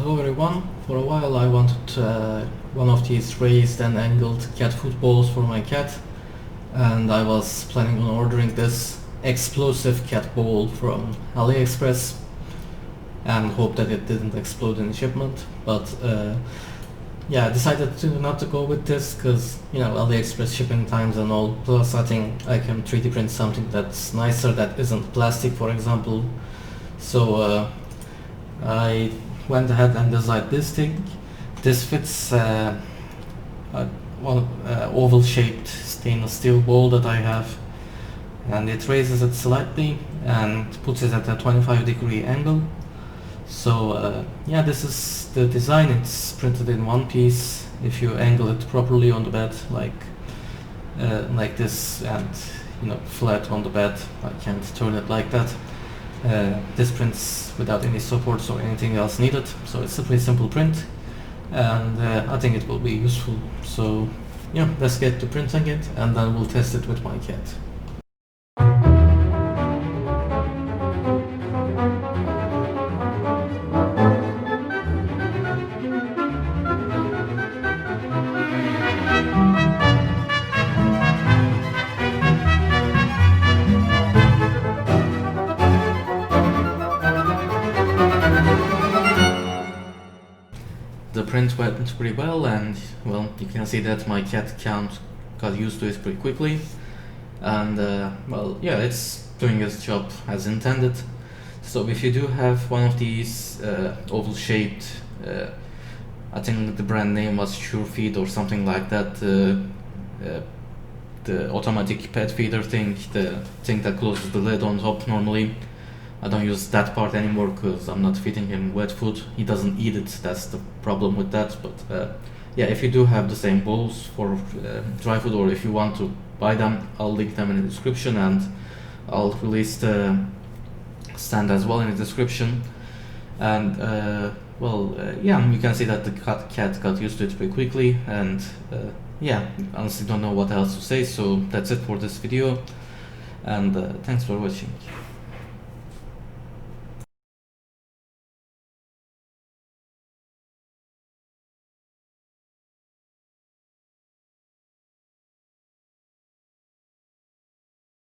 Hello everyone. For a while I wanted one of these raised and angled cat food bowls for my cat, and I was planning on ordering this explosive cat bowl from AliExpress and hope that it didn't explode in shipment, but yeah, I decided not to go with this because, you know, AliExpress shipping times and all, plus I think I can 3D print something that's nicer that isn't plastic, for example. So I went ahead and designed this thing. This fits one oval shaped stainless steel bowl that I have, and it raises it slightly and puts it at a 25-degree angle. So yeah, this is the design. It's printed in one piece. If you angle it properly on the bed, like this, and you know, flat on the bed, I can't turn it like that. This prints without any supports or anything else needed, so it's a pretty simple print, and I think it will be useful. So yeah, let's get to printing it and then we'll test it with my cat. The print went pretty well, and well, you can see that my cat count got used to it pretty quickly, and well, yeah, it's doing its job as intended. So if you do have one of these oval shaped, I think the brand name was SureFeed or something like that, the automatic pet feeder thing, the thing that closes the lid on top normally. I don't use that part anymore because I'm not feeding him wet food. He doesn't eat it, that's the problem with that. But yeah, if you do have the same bowls for dry food, or if you want to buy them, I'll link them in the description, and I'll release the stand as well in the description. And well, yeah, you can see that the cat got used to it pretty quickly, and yeah, honestly don't know what else to say, so that's it for this video, and thanks for watching.